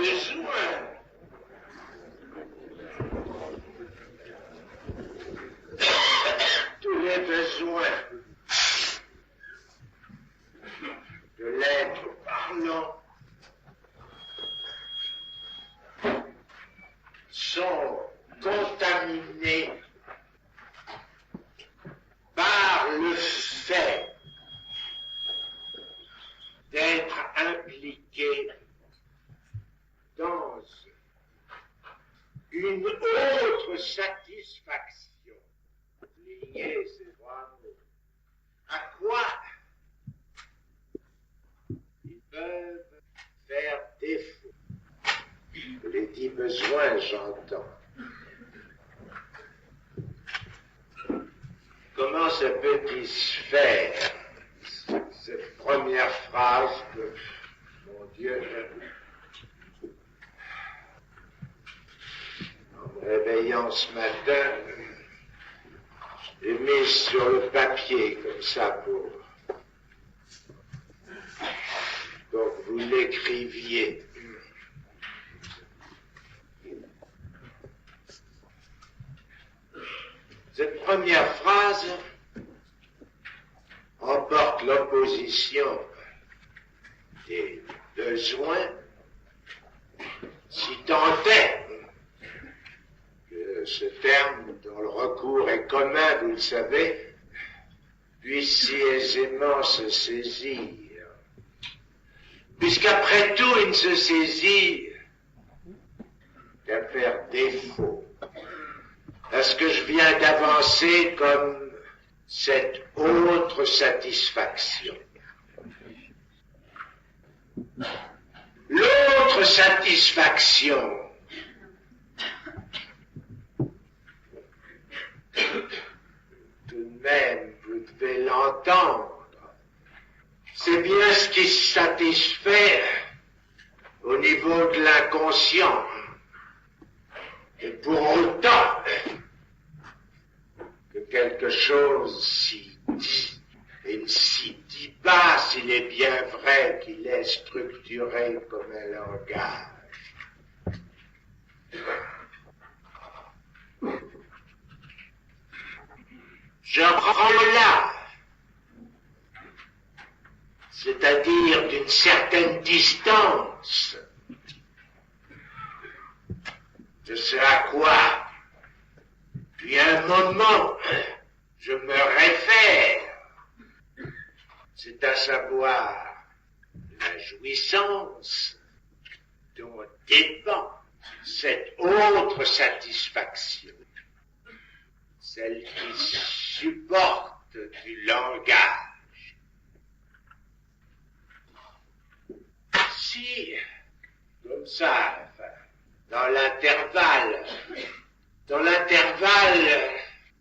besoin tous les besoins de l'être parlant sont contaminés par le fait d'être impliqués dans une autre satisfaction. Lier ces trois mots. À quoi ils peuvent faire défaut. Les 10 besoins, j'entends. Comment ça peut disfaire cette première phrase que, mon Dieu, en me réveillant ce matin, j'ai mis sur le papier comme ça pour que vous l'écriviez. Cette première phrase emporte l'opposition des besoins, si tant est que ce terme dont le recours est commun, vous le savez, puisse si aisément se saisir. Puisqu'après tout, il ne se saisit qu'à faire défaut à ce que je viens d'avancer comme cette autre satisfaction. L'autre satisfaction, tout de même, vous devez l'entendre, c'est bien ce qui se satisfait au niveau de l'inconscient. Et pour autant que quelque chose s'y dit et ne s'y dit pas s'il est bien vrai qu'il est structuré comme un langage. Je prends là, c'est-à-dire d'une certaine distance, de ce à quoi, depuis un moment, je me réfère, c'est à savoir la jouissance dont dépend cette autre satisfaction, celle qui supporte du langage. Si, comme ça, dans l'intervalle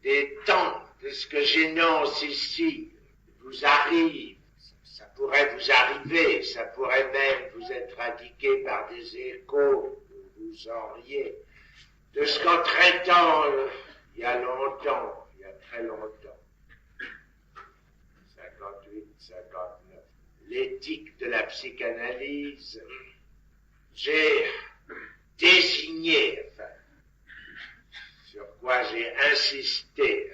des temps de ce que j'énonce ici, vous arrive, ça pourrait vous arriver, ça pourrait même vous être indiqué par des échos que vous auriez, de ce qu'en traitant, il y a longtemps, il y a très longtemps, 58, 59, l'éthique de la psychanalyse, j'ai désigné, sur quoi j'ai insisté,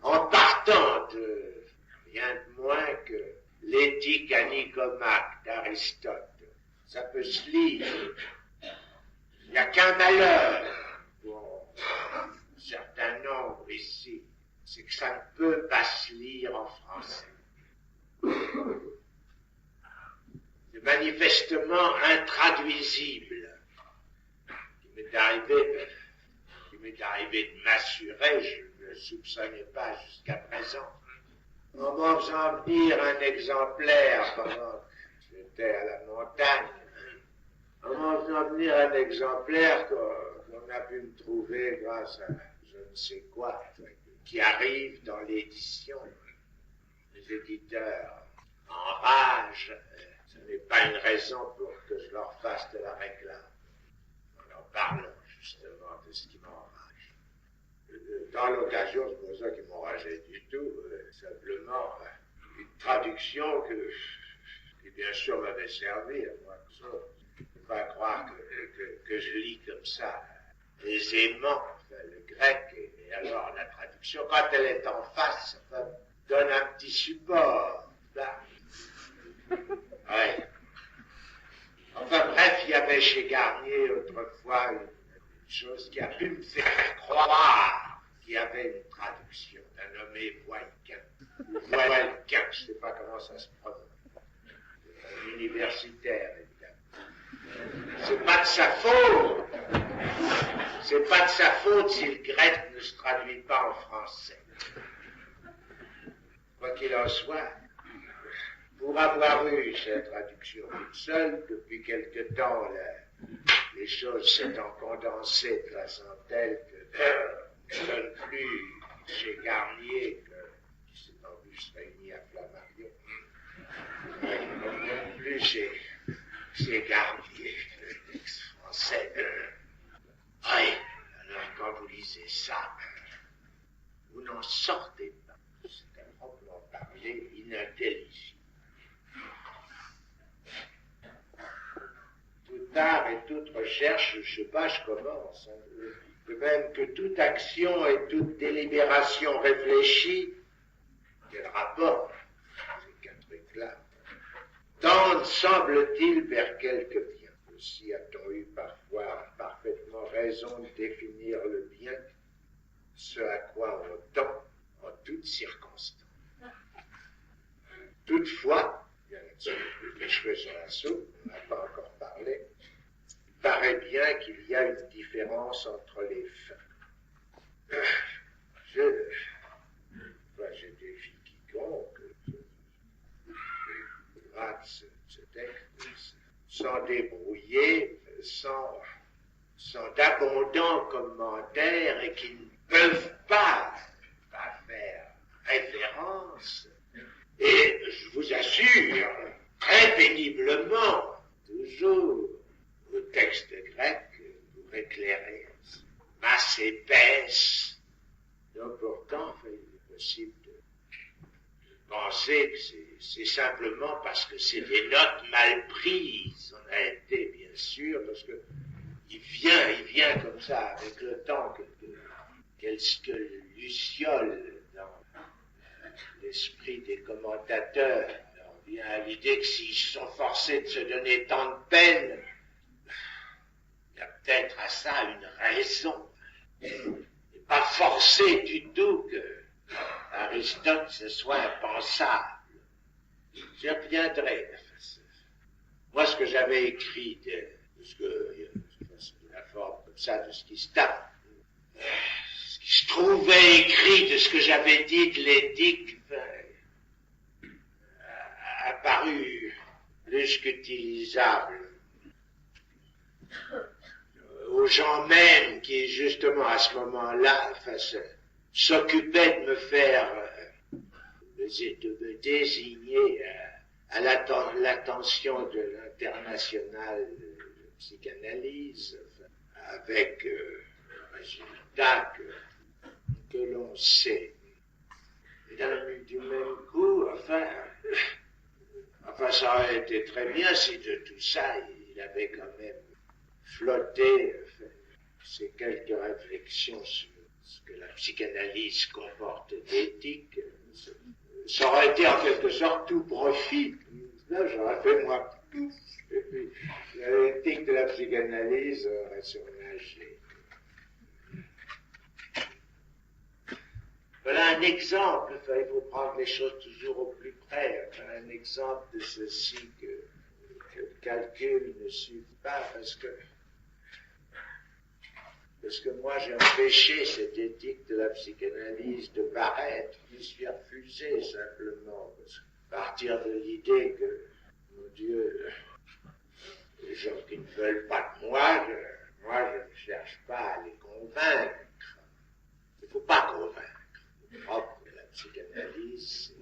en partant de rien de moins que l'éthique à Nicomaque d'Aristote. Ça peut se lire. Il n'y a qu'un malheur pour un certain nombre ici, c'est que ça ne peut pas se lire en français. C'est manifestement intraduisible. Il m'est arrivé de m'assurer, je ne le soupçonnais pas jusqu'à présent, en m'en faisant venir un exemplaire pendant que j'étais à la montagne, en m'en faisant venir un exemplaire qu'on a pu me trouver grâce à je ne sais quoi, qui arrive dans l'édition. Les éditeurs en rage, ce n'est pas une raison pour que je leur fasse de la réclame. En parlant justement de ce qui m'enrage. Dans l'occasion, c'est pour ça qu'il m'enrageait du tout, simplement une traduction qui bien sûr m'avait servi à moi. pas croire que je lis comme ça aisément le grec, et alors la traduction, quand elle est en face, ça donne un petit support. Là. Ouais. Enfin bref, il y avait chez Garnier autrefois une chose qui a pu me faire croire qu'il y avait une traduction d'un nommé Voilquin. Voilquin, je ne sais pas comment ça se prononce. Un universitaire, évidemment. C'est pas de sa faute. C'est pas de sa faute si le grec ne se traduit pas en français. Quoi qu'il en soit, pour avoir eu cette traduction toute seule, depuis quelque temps, les choses s'étant condensées de façon telle que je ne donne plus chez Garnier, qui s'est en plus réuni à Flammarion, je ne donne plus chez Garnier, le texte français. Oui, alors quand vous lisez ça, vous n'en sortez pas. C'est à proprement parler inintelligible. Tout art et toute recherche, je ne sais pas, je commence. De même que toute action et toute délibération réfléchie, quel rapport, ces quatre trucs-là, tendent, semble-t-il, vers quelque bien. Aussi a-t-on eu parfois parfaitement raison de définir le bien, ce à quoi on tend en toutes circonstances. Toutefois, bien là-dessus, les cheveux sur la soupe, on n'a pas encore parlé, il paraît bien qu'il y a une différence entre les fins. Je défie quiconque, je rate ce texte, sans débrouiller, sans d'abondants commentaires et qui ne peuvent pas faire référence. Et je vous assure, très péniblement, toujours, au texte grec pour éclairer, masse épaisse. Donc pourtant, il est possible de penser que c'est simplement parce que c'est des notes mal prises. On a été, bien sûr, parce que il vient comme ça, avec le temps que Luciole, dans l'esprit des commentateurs, on vient à l'idée que s'ils sont forcés de se donner tant de peine, il y a peut-être à ça une raison. Et pas forcé du tout que Aristote ce soit impensable. J'y reviendrai. Moi, ce que j'avais écrit de la forme comme ça, de ce qui se trouvait écrit, de ce que j'avais dit de l'éthique, a paru plus qu'utilisable aux gens même qui, justement, à ce moment-là, s'occupaient de me faire, de me désigner à l'attention de l'international de psychanalyse, avec résultat que l'on sait. Et du même coup, enfin, ça aurait été très bien si de tout ça, il avait quand même flotté ces quelques réflexions sur ce que la psychanalyse comporte d'éthique. Ça aurait été en quelque sorte tout profit. Là, j'aurais fait moi tout. Et puis, l'éthique de la psychanalyse aurait surnagé. Voilà un exemple, il faut prendre les choses toujours au plus près, un exemple de ceci que le calcul ne suit pas, parce que moi j'ai empêché cette éthique de la psychanalyse de paraître, je suis refusé simplement, à partir de l'idée que, mon Dieu, les gens qui ne veulent pas de moi, je ne cherche pas à les convaincre. Il ne faut pas convaincre. Le propre de la psychanalyse,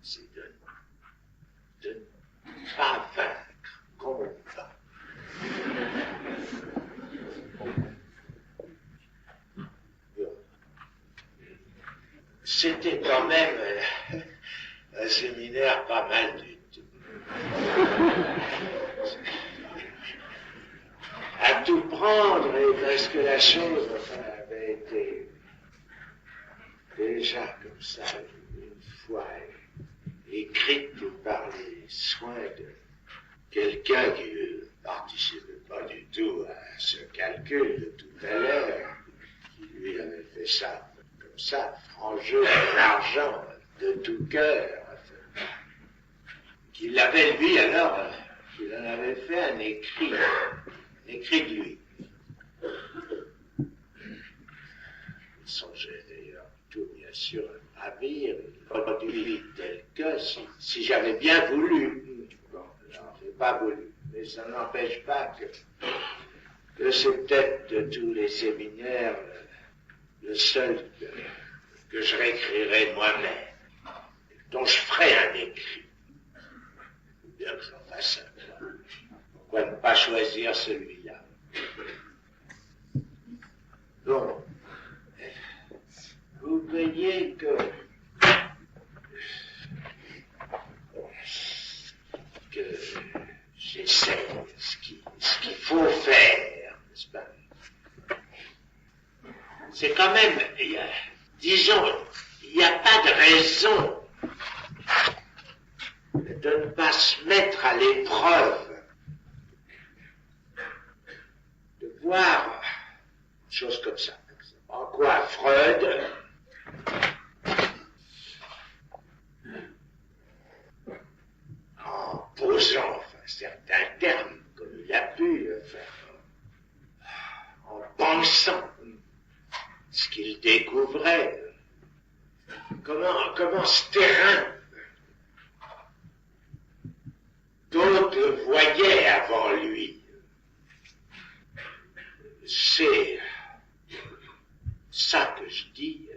c'est de ne pas vaincre, convaincre. C'était quand même un séminaire pas mal du tout. comprendre, et parce que la chose avait été déjà comme ça une fois écrite par les soins de quelqu'un qui ne participait pas du tout à ce calcul de tout à l'heure, qui lui avait fait ça comme ça, en jeu de l'argent de tout cœur, qu'il l'avait lui alors, qu'il en avait fait un écrit de lui. Il songeait d'ailleurs tout bien sûr à ravir, produit tel que si j'avais bien voulu. Bon, alors j'ai pas voulu, mais ça n'empêche pas que c'est peut-être de tous les séminaires le seul que je réécrirai moi-même, dont je ferai un écrit. Bien que j'en fasse un. Pourquoi ne pas choisir celui-là? Bon, vous voyez que j'essaie ce qu'il faut faire, n'est-ce pas? C'est quand même, disons, il n'y a pas de raison de ne pas se mettre à l'épreuve, de voir une chose comme ça. En quoi Freud en posant certains termes comme il a pu faire, en pensant ce qu'il découvrait, comment ce terrain d'autres le voyaient avant lui. C'est ça que je dis,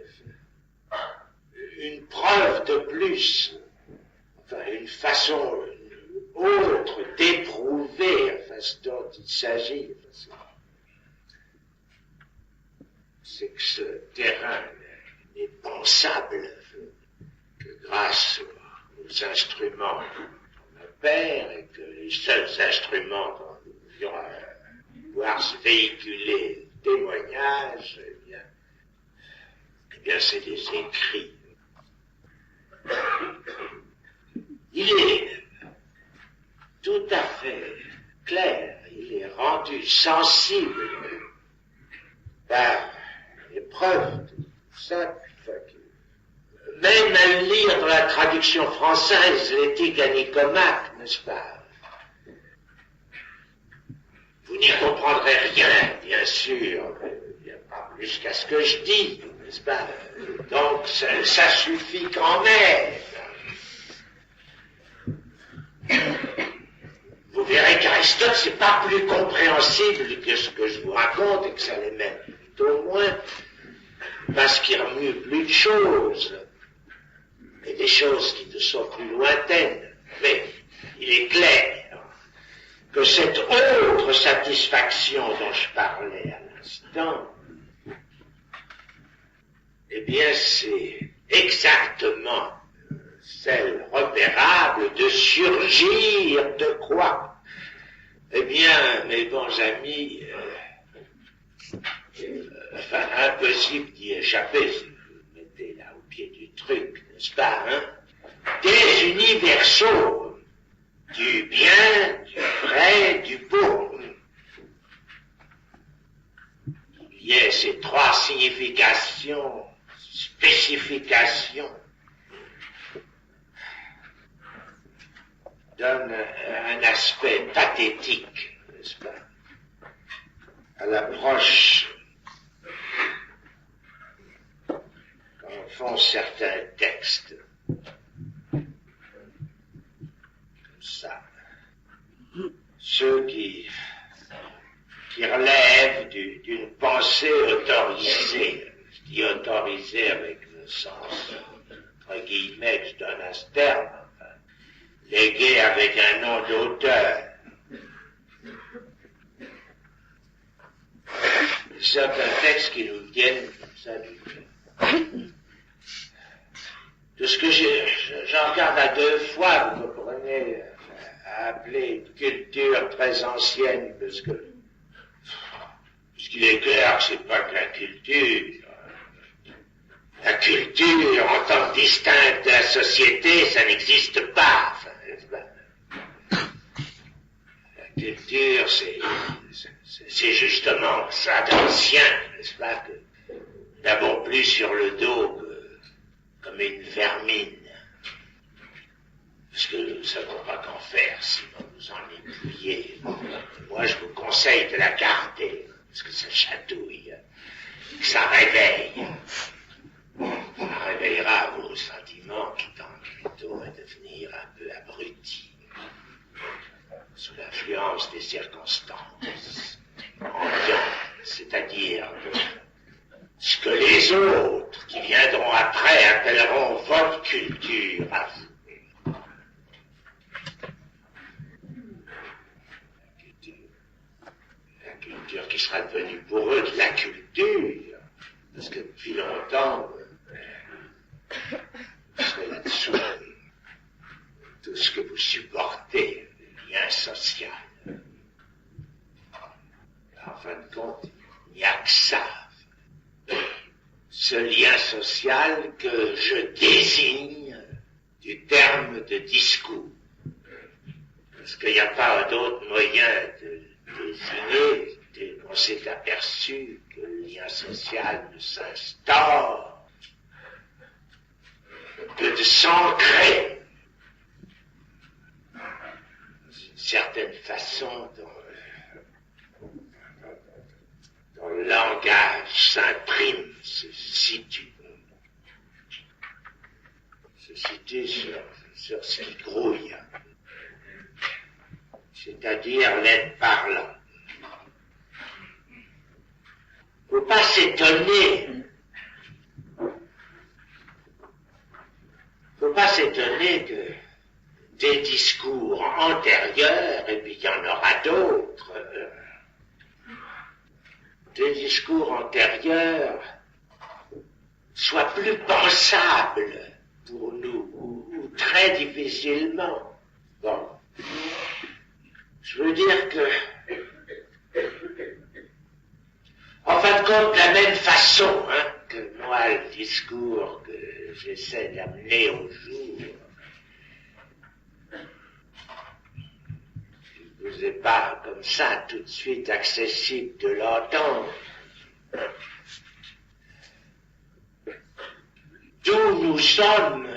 une preuve de plus, enfin une façon autre d'éprouver ce dont il s'agit. C'est que ce terrain n'est pensable que grâce aux instruments qu'on opère, et que les seuls instruments dont nous pouvions pouvoir se véhiculer témoignages, eh bien c'est des écrits. Il est tout à fait clair, il est rendu sensible par l'épreuve de ça, même à lire dans la traduction française l'éthique à Nicomaque, n'est-ce pas? Vous n'y comprendrez rien, bien sûr, pas plus qu'à ce que je dis, n'est-ce pas? Donc ça suffit quand même. Vous verrez qu'Aristote, c'est pas plus compréhensible que ce que je vous raconte, et que ça l'est même au moins parce qu'il remue plus de choses, et des choses qui ne sont plus lointaines. Mais il est clair que cette autre satisfaction dont je parlais à l'instant, eh bien c'est exactement celle repérable de surgir de quoi? Eh bien, mes bons amis, impossible d'y échapper si vous vous mettez là au pied du truc, n'est-ce pas, hein? Des universaux, du bien, du vrai, du beau. Il y a ces trois significations, spécifications, donnent un aspect pathétique, n'est-ce pas, à l'approche qu'en font certains textes, comme ça, ceux qui relèvent d'une pensée autorisée. Je dis autorisée avec le sens, entre guillemets, que je donne à ce terme, enfin, légué avec un nom d'auteur. Certains textes qui nous viennent comme ça de ce que j'en regarde à deux fois, vous comprenez, à appeler une culture très ancienne, parce que Puisqu'il est clair que c'est pas que la culture. La culture, en tant que distincte de la société, ça n'existe pas. Enfin, n'est-ce pas? La culture, c'est justement ça d'ancien, n'est-ce pas, que nous n'avons plus sur le dos comme une vermine. Parce que nous ne savons pas qu'en faire, sinon nous en épouiller. Moi, je vous conseille de la garder, parce que ça chatouille, que ça réveille. Ça réveillera vos sentiments qui tendent plutôt à devenir un peu abrutis, sous l'influence des circonstances ambiantes, c'est-à-dire ce que les autres qui viendront après appelleront votre culture à vous. La culture qui sera devenue pour eux de la culture, parce que depuis longtemps, vous serez là-dessous. Tout ce que vous supportez, le lien social. En fin de compte, il n'y a que ça. Ce lien social que je désigne du terme de discours. Parce qu'il n'y a pas d'autre moyen de désigner dès qu'on s'est aperçu que le lien social ne s'instaure que de s'ancrer d'une certaine façon dont le langage s'imprime, se situe sur ce qui grouille, c'est-à-dire l'être parlant. Faut pas s'étonner. Faut pas s'étonner que des discours antérieurs, et puis il y en aura d'autres, des discours antérieurs soient plus pensables pour nous, ou très difficilement. Bon. Je veux dire que, en fin de compte, de la même façon, que moi, le discours que j'essaie d'amener au jour, il ne vous est pas comme ça tout de suite accessible de l'entendre. D'où nous sommes,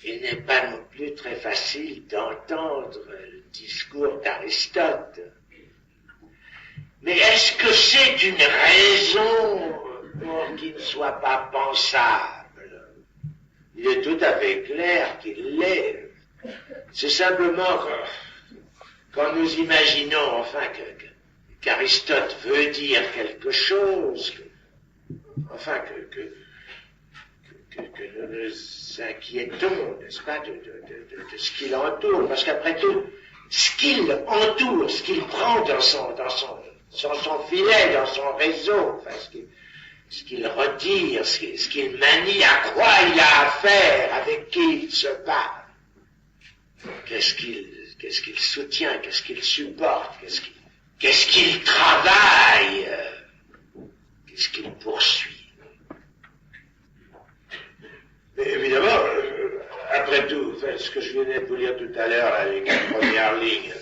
il n'est pas non plus très facile d'entendre le discours d'Aristote. Mais est-ce que c'est une raison pour qu'il ne soit pas pensable? Il est tout à fait clair qu'il l'est. C'est simplement quand nous imaginons, enfin, qu'Aristote veut dire quelque chose, que nous nous inquiétons, n'est-ce pas, de ce qui l'entoure, parce qu'après tout, ce qu'il entoure, ce qu'il prend dans son filet, dans son réseau, enfin, ce qu'il retire, ce qu'il manie, à quoi il a affaire, avec qui il se parle, qu'est-ce qu'il soutient, qu'est-ce qu'il supporte, qu'est-ce qu'il travaille, qu'est-ce qu'il poursuit. Mais évidemment, après tout, ce que je venais de vous lire tout à l'heure, avec la première ligne,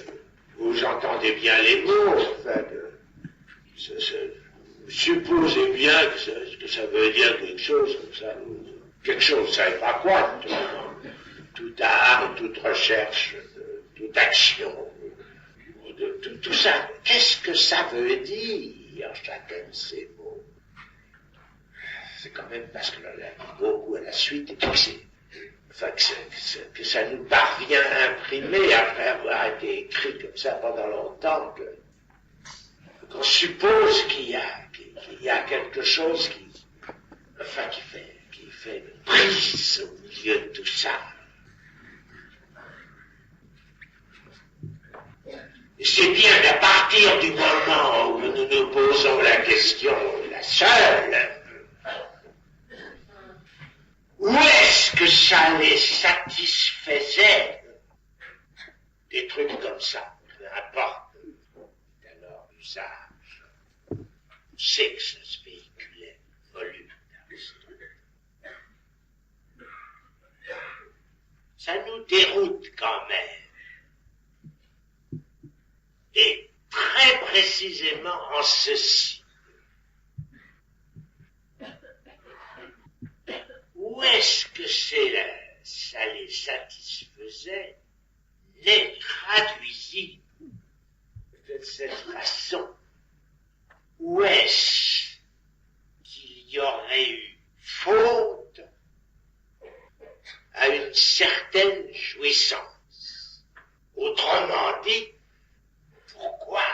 vous entendez bien les mots, supposez bien que ça veut dire quelque chose comme ça. Quelque chose, vous ne savez pas quoi, tout art, toute recherche, toute action, tout ça. Qu'est-ce que ça veut dire, chacun de ces mots? C'est quand même parce que l'on l'a dit beaucoup à la suite, et que ça nous parvient imprimé après avoir été écrit comme ça pendant longtemps, qu'on suppose qu'il y a quelque chose qui fait une prise au milieu de tout ça. Et c'est bien à partir du moment où nous nous posons la question, la seule, où est-ce que ça les satisfaisait, des trucs comme ça, peu importe alors l'usage. C'est que ça se véhiculait, volume d'Aristote. Ça nous déroute quand même. Et très précisément en ceci. Où est-ce que ça les satisfaisait, les traduisit de cette façon? Où est-ce qu'il y aurait eu faute à une certaine jouissance? Autrement dit, pourquoi,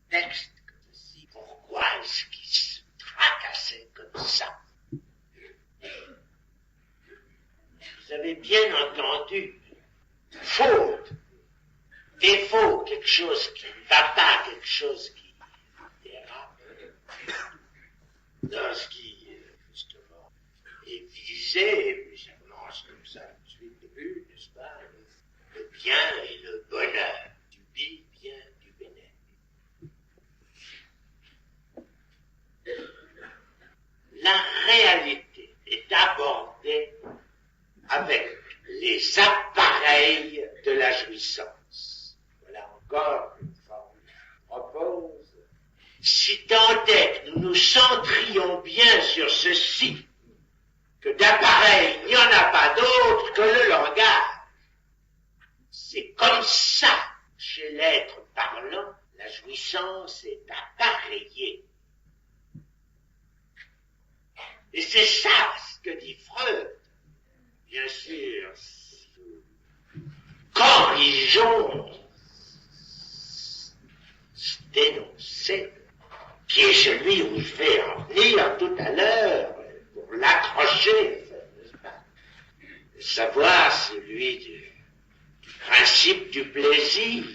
texte comme ceci, pourquoi est-ce qu'il se tracassait comme ça? Vous avez bien entendu, faute, défaut, quelque chose qui ne va pas, quelque chose qui dérape, dans ce qui, justement, est visé, et puis ça commence comme ça, tout de suite, début, n'est-ce pas, le bien et le bonheur, du bien, du bénéfice. La réalité est abordée avec les appareils de la jouissance. Voilà encore une forme que je propose. Si tant est que nous nous centrions bien sur ceci, que d'appareils il n'y en a pas d'autre que le langage. C'est comme ça, chez l'être parlant, la jouissance est appareillée. Et c'est ça ce que dit Freud. Bien sûr, corrigeons ce dénoncé, qui est celui où je vais en venir tout à l'heure, pour l'accrocher, n'est-ce pas? Savoir celui du principe du plaisir.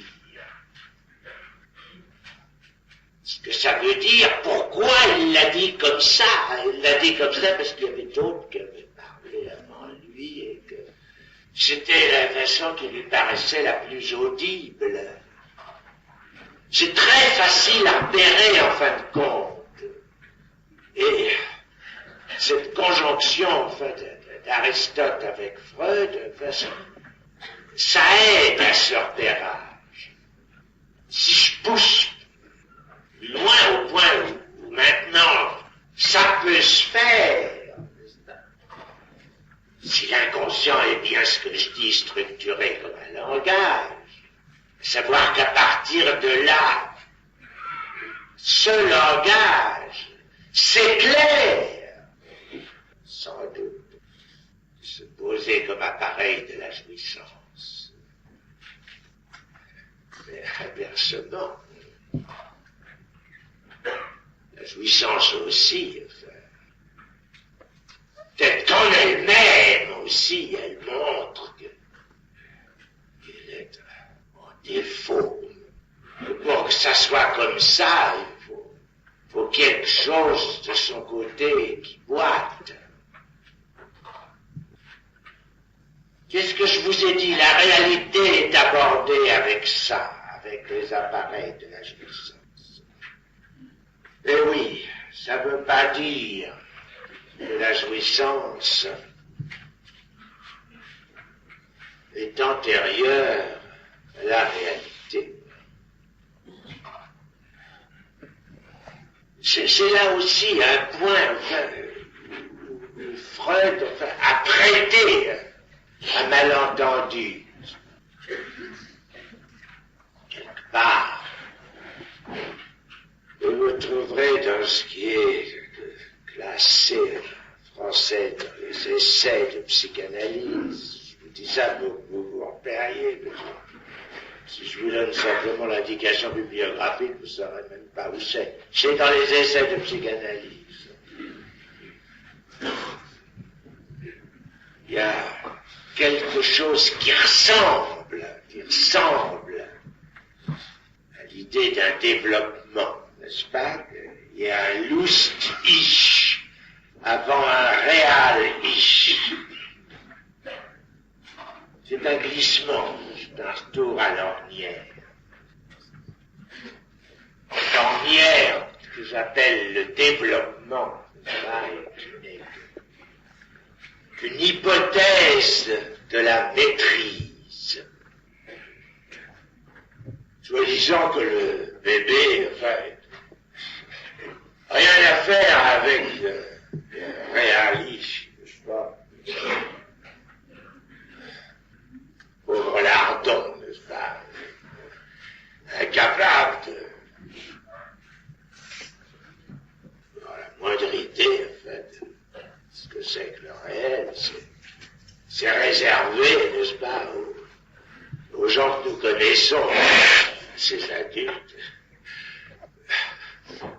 Ce que ça veut dire, pourquoi il l'a dit comme ça? Il l'a dit comme ça parce qu'il y avait d'autres qui avaient parlé avant lui et que c'était la façon qui lui paraissait la plus audible. C'est très facile à repérer en fin de compte. Et cette conjonction en fait, d'Aristote avec Freud, ça aide à ce repérage. Si je pousse loin au point où maintenant ça peut se faire, si l'inconscient est bien ce que je dis structuré comme un langage, savoir qu'à partir de là, ce langage s'éclaire, sans doute, se poser comme appareil de la jouissance. Mais inversement, la jouissance aussi, enfin, peut-être qu'en elle-même aussi, elle montre qu'elle est en défaut. Que pour que ça soit comme ça, il faut quelque chose de son côté qui boite. Qu'est-ce que je vous ai dit? La réalité est abordée avec ça, avec les appareils de la jouissance. Eh oui, ça ne veut pas dire que la jouissance est antérieure à la réalité. C'est là aussi un point où Freud a prêté un malentendu. Quelque part, vous me trouverez dans ce qui est classé français dans les essais de psychanalyse. Je vous dis ça pour que vous vous repériez. Si je vous donne simplement l'indication bibliographique, vous ne saurez même pas où c'est. C'est dans les essais de psychanalyse. Il y a quelque chose qui ressemble à l'idée d'un développement, n'est-ce pas? Il y a un Lust-Ich avant un Real-Ich. C'est un glissement, c'est un retour à l'ornière. L'ornière que j'appelle le développement, n'est qu'une hypothèse de la maîtrise. Soi-disant que le bébé, enfin, rien à faire avec le réalisme, n'est-ce pas? Pauvre lardon, n'est-ce pas? Incapable de... la moindre idée, en fait, de ce que c'est que le réel, c'est réservé, n'est-ce pas, aux gens que nous connaissons, ces adultes,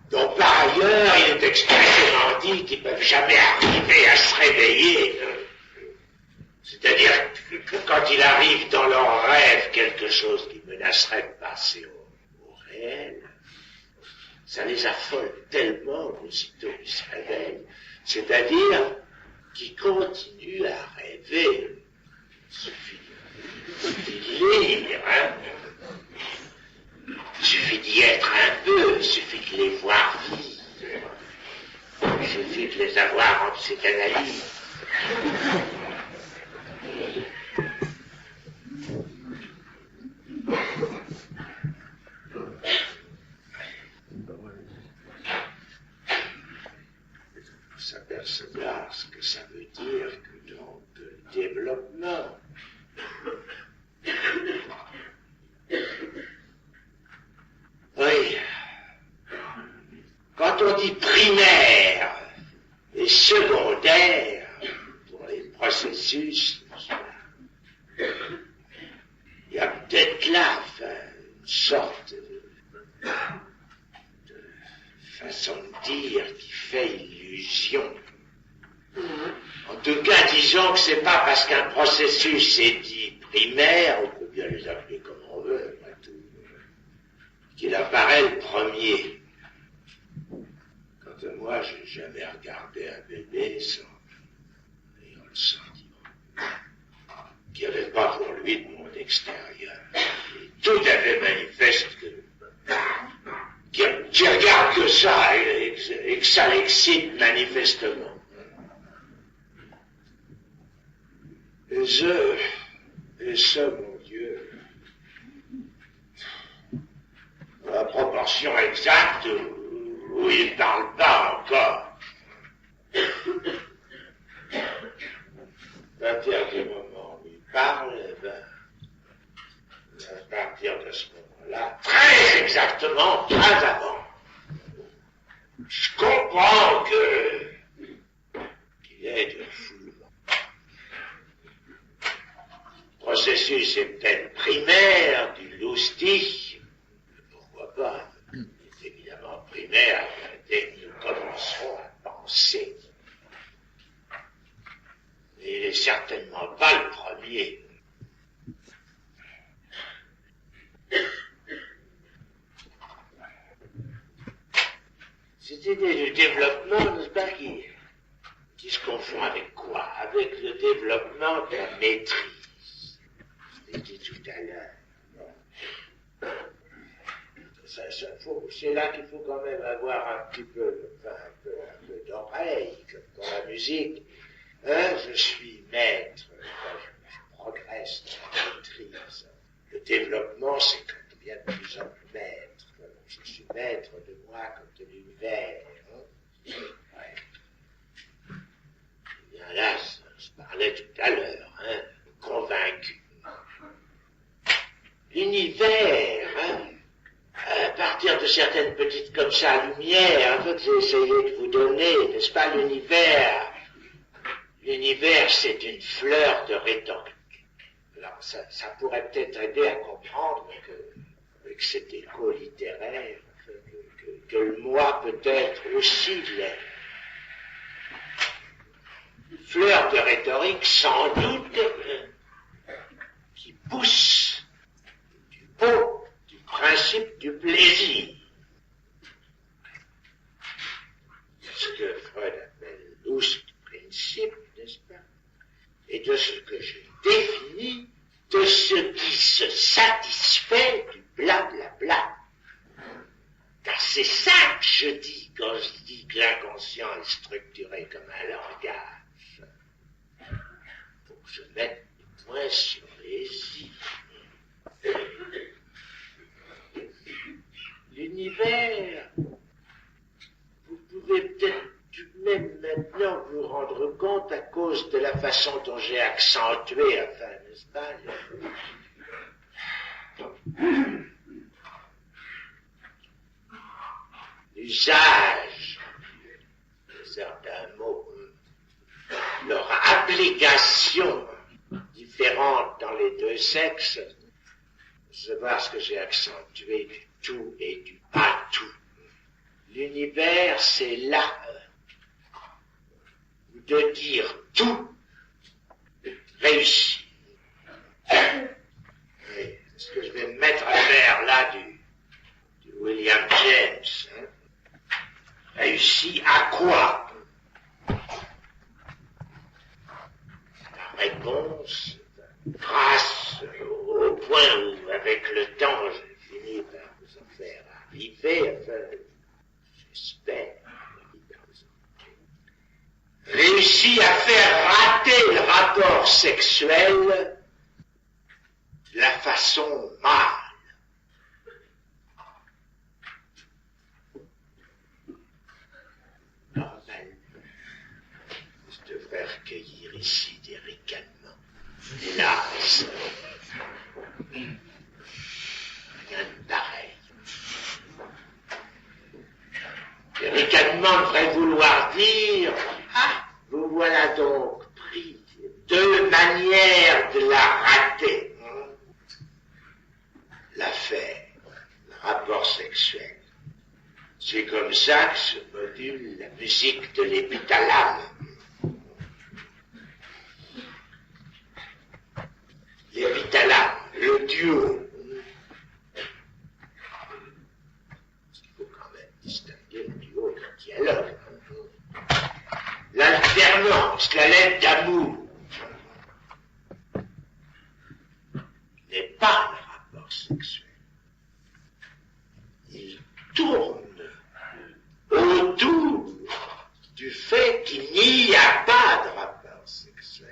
dont par ailleurs il est expressément dit qu'ils ne peuvent jamais arriver à se réveiller. C'est-à-dire que quand il arrive dans leur rêve quelque chose qui menacerait de passer au réel, ça les affole tellement aussitôt qu'ils se réveillent. C'est-à-dire qu'ils continuent à rêver. Il suffit de lire, hein. Il suffit d'y être un peu, il suffit de les voir vivre. Il suffit de les avoir en psychanalyse. Il faut s'apercevoir ce que ça veut dire que donc le développement. Oui. Quand on dit primaire et secondaire pour les processus, il y a peut-être là une sorte de façon de dire qui fait illusion. En tout cas, disons que c'est pas parce qu'un processus est dit primaire, on peut bien les appeler comme on veut, après tout, qu'il apparaît le premier. Quant à moi, j'ai jamais regardé un bébé sans ayant le sentiment qu'il n'y avait pas pour lui de monde extérieur. Et tout à fait manifeste qu'il regarde que ça et que ça l'excite manifestement. Et ça, mon Dieu, la proportion exacte où il ne parle pas encore. À partir du moment où il parle, eh ben, à partir de ce moment-là, très exactement, très avant, je comprends qu'il est de foulement. Le processus est peut-être primaire du loustic, pourquoi pas, il est évidemment primaire dès que nous commencerons à penser. Mais il n'est certainement pas le premier. Cette idée du développement, n'est-ce pas, qui se confond avec quoi? Avec le développement de la maîtrise. Je l'ai dit tout à l'heure. C'est là qu'il faut quand même avoir un petit peu, un peu d'oreille, comme dans la musique. Je suis maître, je progresse dans la maîtrise. Le développement, c'est quand on devient de plus en plus maître. Je suis maître de moi comme de l'univers. Hein? Ouais. Et bien là, je parlais tout à l'heure, hein, convaincu. L'univers, hein, à partir de certaines petites comme ça lumières, en fait, j'ai essayé de vous donner, n'est-ce pas, l'univers. L'univers, c'est une fleur de rhétorique. Alors, ça pourrait peut-être aider à comprendre avec cet écho littéraire, que le moi peut-être aussi l'est. Fleur de rhétorique, sans doute, qui pousse du pot, du principe du plaisir. Ce que Freud appelle Lustprinzip, n'est-ce pas? Et de ce que j'ai défini, de ce qui se satisfait du blablabla. Car c'est ça que je dis. conscient et structuré comme un langage. Faut que je mette des points sur les i. L'univers, vous pouvez peut-être tout de même maintenant vous rendre compte à cause de la façon dont j'ai accentué, enfin, n'est-ce pas, l'usage de certains mots, leur application différente dans les deux sexes, c'est parce que j'ai accentué du tout et du pas tout. L'univers, c'est là de dire tout réussi. Est-ce que je vais me mettre à faire là du William James, hein? Réussi à quoi? La réponse, grâce au point où, avec le temps, j'ai fini par vous en faire arriver, enfin, j'espère, réussi à faire rater le rapport sexuel de la façon mâle. Je devrais recueillir ici des ricanements. Hélas, rien de pareil. Les ricanements devraient vouloir dire « Ah, vous voilà donc pris deux manières de la rater. » L'affaire, le rapport sexuel. C'est comme ça que se module la musique de l'épithalame. L'épithalame, le duo. Il faut quand même distinguer le duo du dialogue. L'alternance, la lettre d'amour, n'est pas le rapport sexuel. Il tourne autour du fait qu'il n'y a pas de rapport sexuel.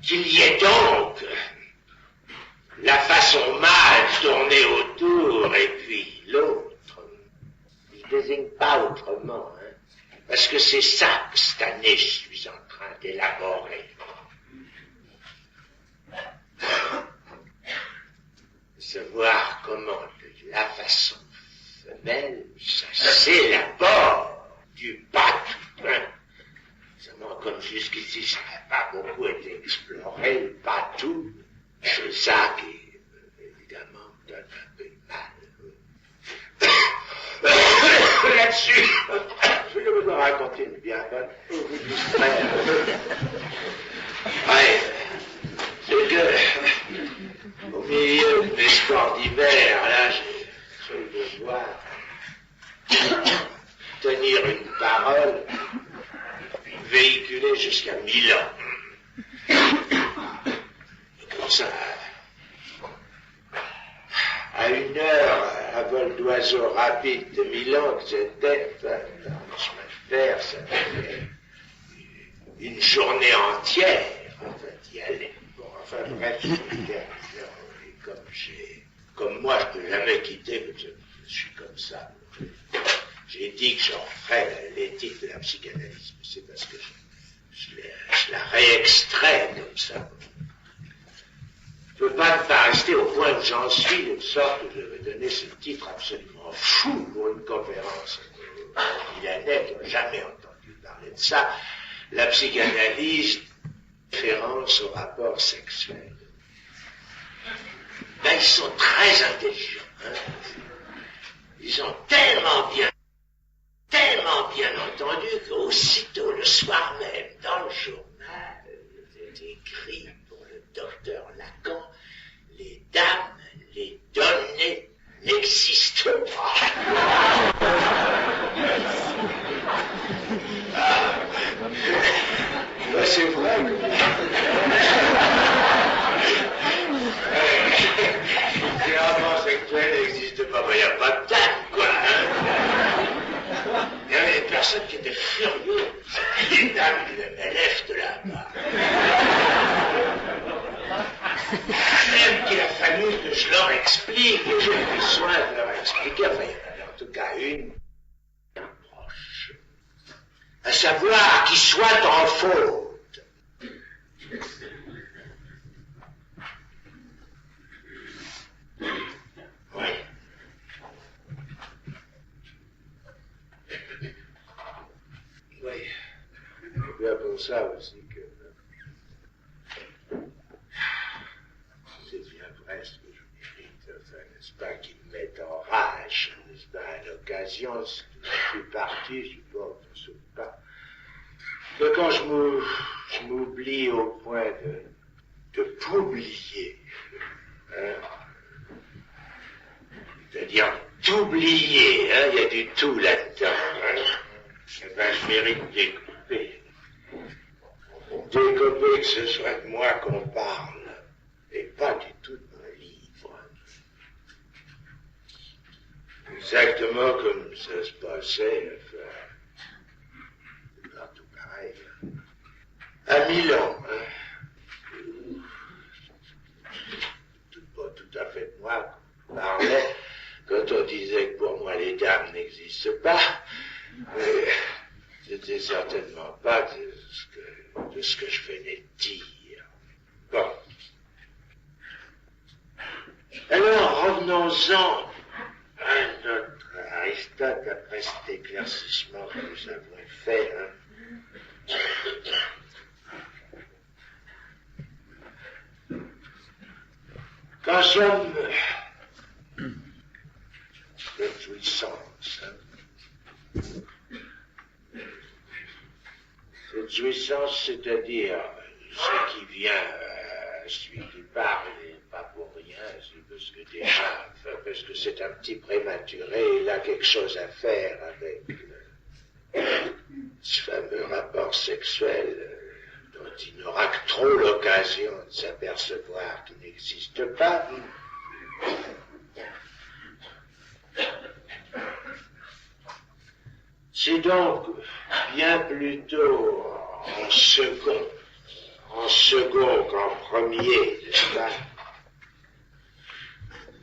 Qu'il y ait donc la façon mâle tournée autour et puis l'autre. Je ne désigne pas autrement, hein, parce que c'est ça que cette année je suis en train d'élaborer. Savoir comment de la façon femelle, ça s'élabore du pas tout plein. Seulement comme jusqu'ici ça n'a pas beaucoup été exploré, le pas tout, c'est ça qui évidemment me donne un peu de mal. Là-dessus, je vais vous en raconter une bien bonne pour vous distraire. Ouais, c'est que au milieu de mes sports d'hiver, là, j'ai eu besoin de tenir une parole véhiculée jusqu'à Milan. Et comme ça, à une heure, à vol d'oiseau rapide de Milan que j'étais, dans le chemin de fer, ça fait une journée entière, en fait, d'y aller. Bon, enfin, bref, comme moi, je ne peux jamais quitter, je suis comme ça. J'ai dit que j'en ferais l'éthique de la psychanalyse, mais c'est parce que je la réextrais comme ça. Je ne peux pas ne pas rester au point où j'en suis, de sorte que je vais donner ce titre absolument fou pour une conférence. Milanais qui n'a jamais entendu parler de ça. La psychanalyse, référence au rapport sexuel. Ben, ils sont très intelligents. Hein. Ils ont tellement bien entendu qu'aussitôt le soir même, dans le journal, c'est écrit pour le docteur Lacan, les dames, les données n'existent pas. Ben, c'est vrai que... les rapports sexuels existent fallu que je leur explique, et j'ai pris soin de leur expliquer, enfin, il y en avait en tout cas une proche, à savoir qu'il soit en faute. Oui. Oui. C'est bien pour ça aussi que c'est bien vrai ce que je mérite, enfin, n'est-ce pas, qu'il me mette en rage, n'est-ce pas, à l'occasion, ce qui n'est plus parti, je ne sais pas, que quand je m'oublie au point de publier, hein, c'est-à-dire d'oublier, hein, il y a du tout là-dedans, hein, eh ben, je mérite d'écouper. D'écouper que ce soit de moi qu'on parle, et pas du tout de mon livre. Exactement comme ça se passait, enfin, c'est partout pareil, hein, à Milan, hein. Pas tout à fait de moi qu'on parlait, quand on disait que pour moi les dames n'existent pas, mais c'était certainement pas de ce que je venais de dire. Bon. Alors, revenons-en à notre Aristote, après cet éclaircissement que nous avons fait. Hein. Qu'en somme de jouissance, hein. Cette jouissance, c'est-à-dire ce qui vient à celui qui parle, et pas pour rien, c'est parce que déjà, enfin, parce que c'est un petit prématuré, il a quelque chose à faire avec ce fameux rapport sexuel dont il n'aura que trop l'occasion de s'apercevoir qu'il n'existe pas. C'est donc bien plutôt en second qu'en premier, n'est-ce pas?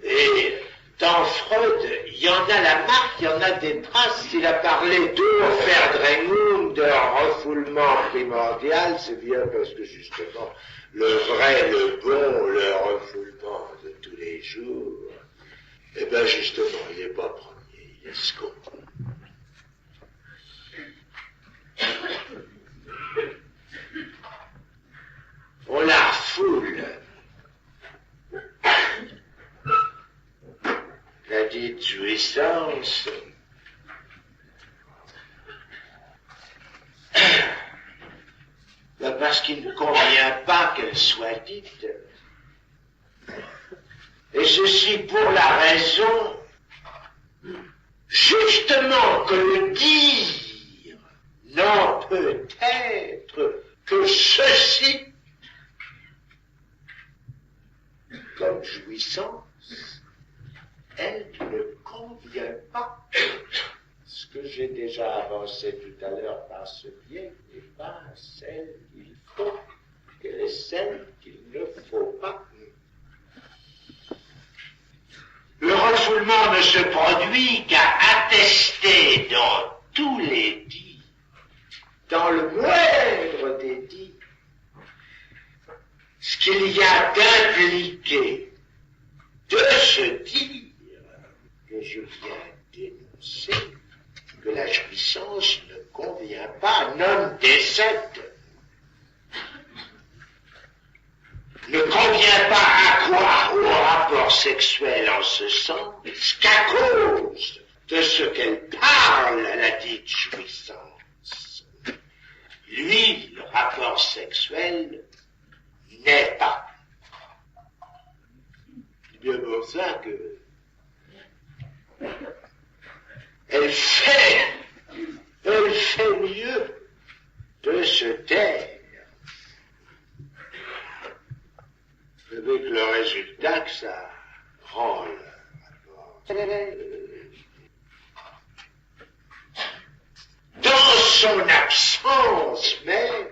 Et dans Freud, il y en a la marque, il y en a des traces. Il a parlé d'Urverdrängung, d'un refoulement primordial, c'est bien parce que justement, le vrai, le bon, le refoulement de tous les jours, eh bien justement, il n'est pas premier, il est second. On la foule, la dite jouissance, parce qu'il ne convient pas qu'elle soit dite, et ceci pour la raison, justement, que le dire n'en peut être que ceci, comme jouissance, elle ne convient pas. Ce que j'ai déjà avancé tout à l'heure par ce biais n'est pas celle qu'il faut, qu'elle est celle qu'il ne faut pas. Le refoulement ne se produit qu'à attester dans tous les dits, dans le moindre des dits, ce qu'il y a d'impliqué de se dire que je viens d'énoncer, que la jouissance ne convient pas, non décède, ne convient pas à quoi? Au rapport sexuel en ce sens qu'à cause de ce qu'elle parle, la dite jouissance. Lui, le rapport sexuel n'est pas. C'est bien pour ça que elle fait mieux de se taire, avec le résultat que ça rend le rapport. Dans son absence même,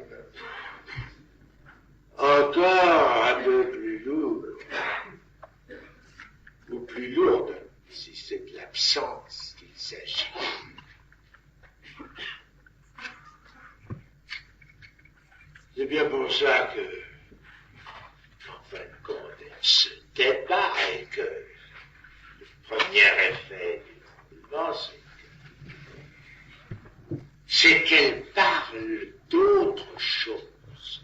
encore un peu plus lourd. l'absence qu'il s'agit. C'est bien pour ça que, en fin de compte, elle se débat et que le premier effet du mouvement, c'est qu'elle parle d'autre chose.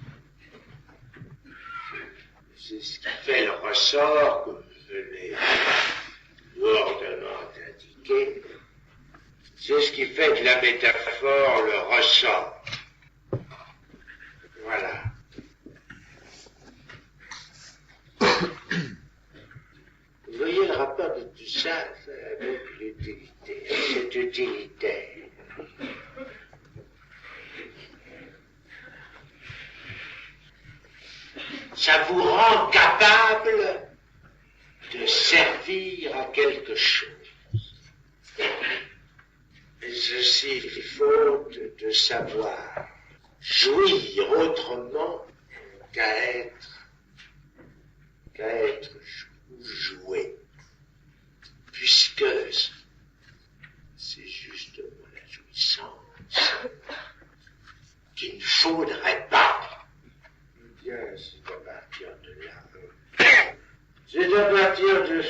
C'est ce qui fait le ressort que vous venez lourdement d'indiquer. C'est ce qui fait de la métaphore le ressort. Voilà. Vous voyez le rapport de tout ça avec l'utilité. C'est utilitaire. Ça vous rend capable de servir à quelque chose. Et ceci faute de savoir jouir autrement qu'à être joué. Puisque c'est justement la jouissance qu'il ne faudrait pas. Bien, c'est à partir de là. C'est à partir de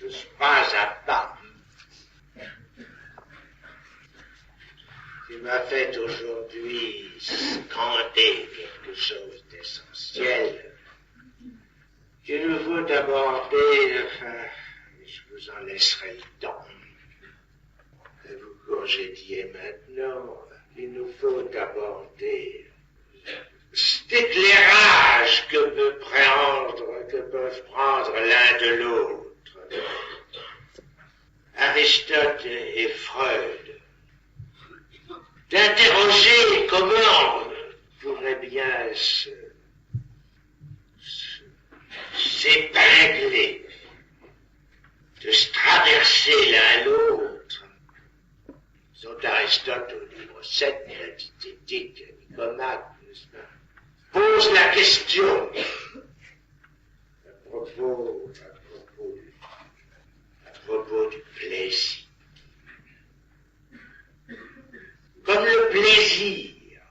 ce pas à pas qui m'a fait aujourd'hui scander quelque chose d'essentiel qu'il nous faut aborder, enfin, je vous en laisserai le temps. Et vous congédiez maintenant, il nous faut aborder cet éclairage que peuvent prendre l'un de l'autre. Aristote et Freud, d'interroger comment pourrait bien s'épingler, de se traverser l'un l'autre. Sont Aristote au livre 7 de la Diététique, Nicomaque, n'est-ce pas, pose la question à propos du plaisir. Comme le plaisir,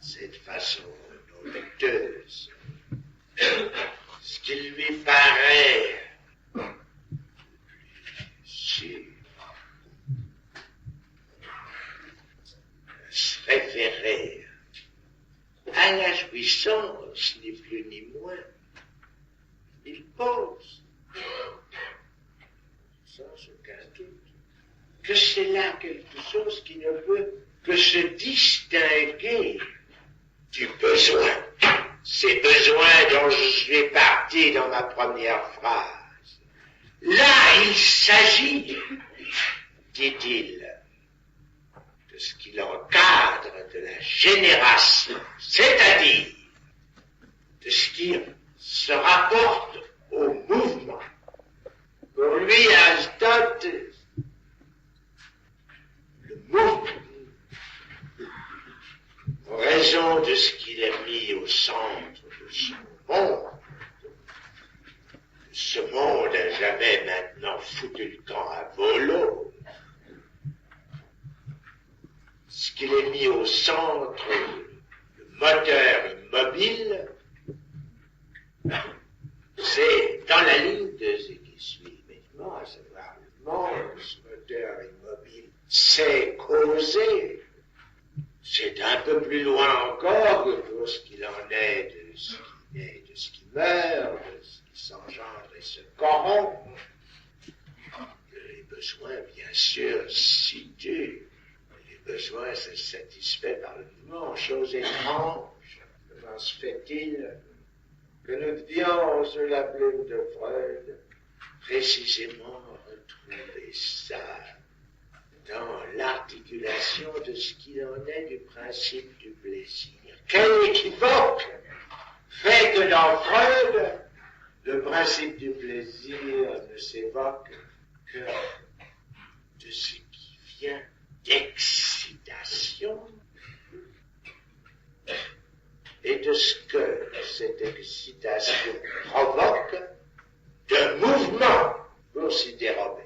cette façon noteuse, ce qui lui paraît sûr, se référer à la jouissance, ni plus ni moins. Il pense, sans aucun doute, que c'est là quelque chose qui ne peut que se distinguer du besoin. Ces besoins dont je suis parti dans ma première phrase. Là, il s'agit, dit-il, de ce qu'il encadre de la génération, c'est-à-dire de ce qui se rapporte au mouvement. Pour lui, Aristote, le mouvement, en raison de ce qu'il a mis au centre de ce monde a jamais maintenant foutu le camp à volo. Ce qu'il a mis au centre, le moteur immobile, c'est dans la ligne de ce qui suit immédiatement, à savoir le monde, ce moteur immobile, c'est causé. C'est un peu plus loin encore que pour ce qu'il en est de ce qui naît, de ce qui meurt, de ce qui s'engendre et se corrompt. Les besoins, bien sûr, se situent. Les besoins se satisfaits par le mouvement. Chose étrange. Comment se fait-il que nous devions, sous la plume de Freud, précisément retrouver ça dans l'articulation de ce qu'il en est du principe du plaisir. Quel équivoque fait que dans Freud, le principe du plaisir ne s'évoque que de ce qui vient d'excitation et de ce que cette excitation provoque de mouvement pour s'y dérober.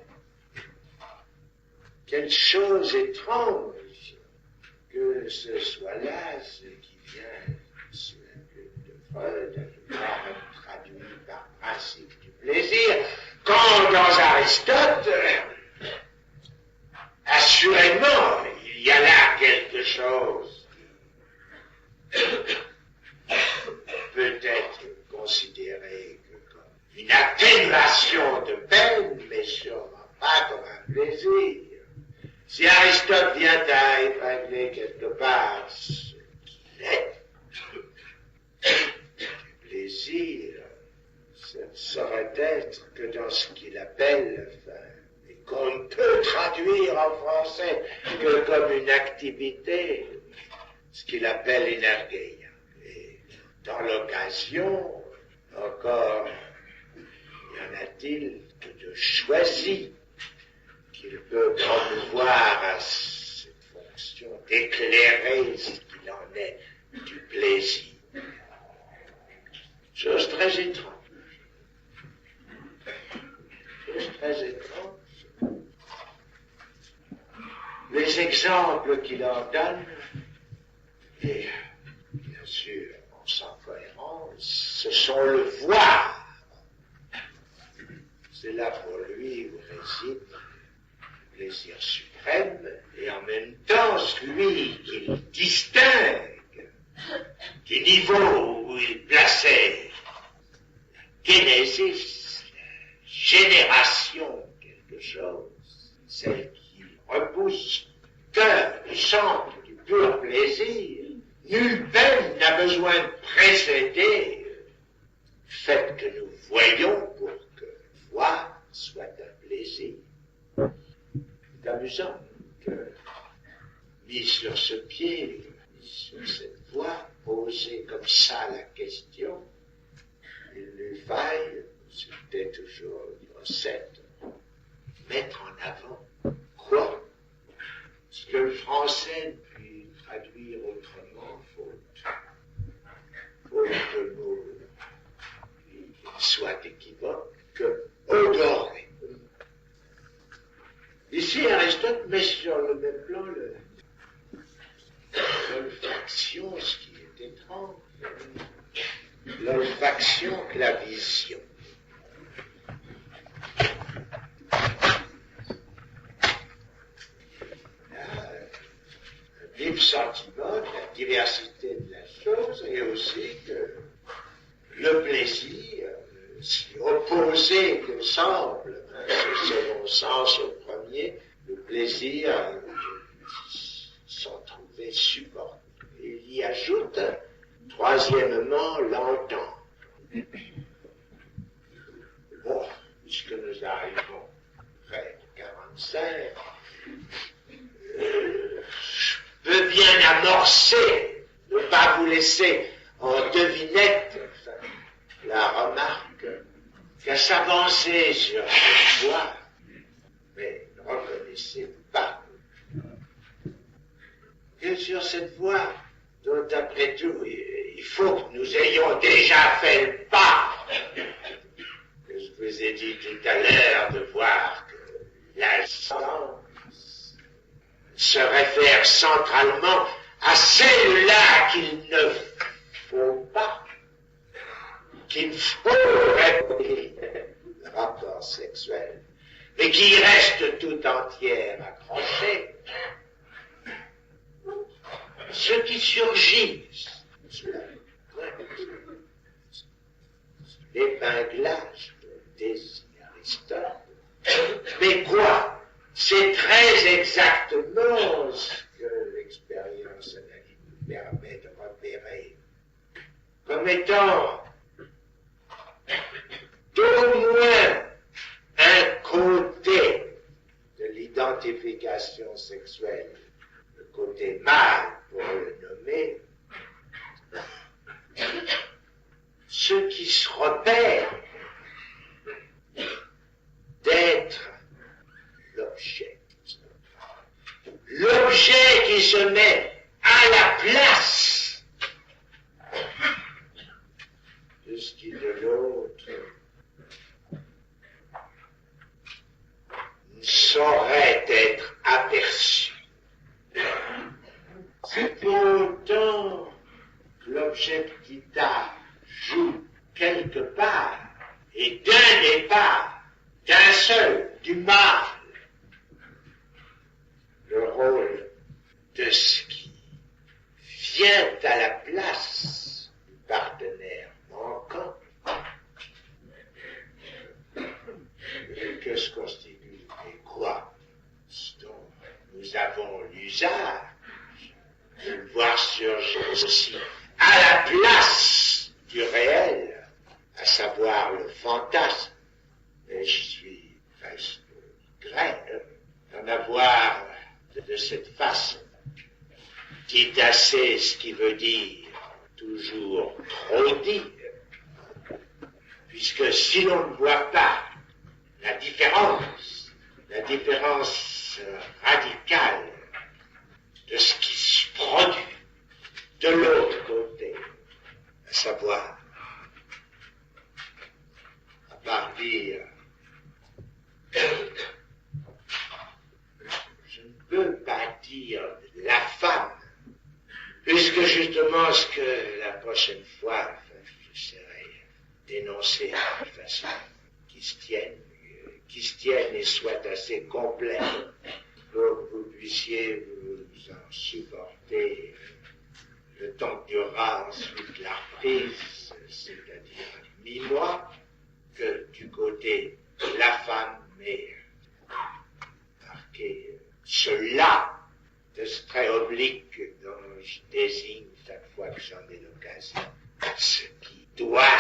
Quelle chose étrange que ce soit là, ce qui vient de Freud, traduit par principe du plaisir, quand dans Aristote, assurément, il y a là quelque chose qui peut être considéré comme une atténuation de peine, mais sûrement pas comme un plaisir. Si Aristote vient à épingler quelque part ce qu'il est, du plaisir, ce ne saurait être que dans ce qu'il appelle, et qu'on ne peut traduire en français que comme une activité, ce qu'il appelle énergie. Et dans l'occasion, encore, y en a-t-il que de choisi qu'il peut promouvoir à cette fonction d'éclairer ce qu'il en est du plaisir. Chose très étrange. Chose très étrange. Les exemples qu'il en donne, et bien sûr, sans cohérence, ce sont le voir. C'est là pour lui où réside le plaisir suprême, et en même temps celui qu'il distingue du niveau où il plaçait la génésis, la génération quelque chose, celle qui repousse cœur, le centre du pur plaisir. Nulle peine n'a besoin de précéder le fait que nous voyons pour que voir soit un plaisir. C'est amusant que, mis sur ce pied, mis sur cette voie, poser comme ça la question, il lui faille, c'était toujours une recette, mettre en avant quoi? Ce que le français ne peut traduire autrement, faute de mots qui soient équivoques, que odorer. Ici, Aristote met sur le même plan l'olfaction, ce qui est étrange, l'olfaction que la vision. Un vif sentiment de la diversité de la chose et aussi que le plaisir, si opposé que semble, ce second sens au premier, le plaisir s'en trouvait supporté. Il y ajoute, troisièmement, l'entendre. Bon, puisque nous arrivons près de 45, je peux bien amorcer, ne pas vous laisser en devinette, la remarque qu'à s'avancer sur cette voie, mais ne reconnaissez-vous pas que sur cette voie, dont après tout, il faut que nous ayons déjà fait le pas, que je vous ai dit tout à l'heure de voir que la science se réfère centralement à celle-là qu'il ne faut pas, qu'il faut répéter le rapport sexuel, mais qui reste tout entière accrochée. Ce qui surgit, l'épinglage de désir Aristote, mais quoi? C'est très exactement ce que l'expérience analytique nous permet de repérer comme étant d'au moins un côté de l'identification sexuelle, le côté mâle pour le nommer, ce qui se repère d'être l'objet. L'objet qui se met à la place saurait être aperçu. C'est pour autant que l'objet petit a joue quelque part, et d'un départ, d'un seul, du mal, le rôle de ce qui vient à la place du partenaire manquant. Que se constitue et quoi dont nous avons l'usage de le voir surgir aussi à la place du réel, à savoir le fantasme. Et je suis presque grave d'en avoir de cette façon. Dit assez ce qui veut dire toujours trop dire, puisque si l'on ne voit pas la différence radicale de ce qui se produit de l'autre côté, à savoir, à partir, je ne peux pas dire la femme, puisque justement ce que la prochaine fois, j'essaierai d'énoncer de façon qui se tienne et soit assez complète pour que vous puissiez vous en supporter le temps que durera ensuite la reprise, c'est-à-dire mi-mois, que du côté de la femme est marqué cela de ce trait oblique dont je désigne chaque fois que j'en ai l'occasion ce qui doit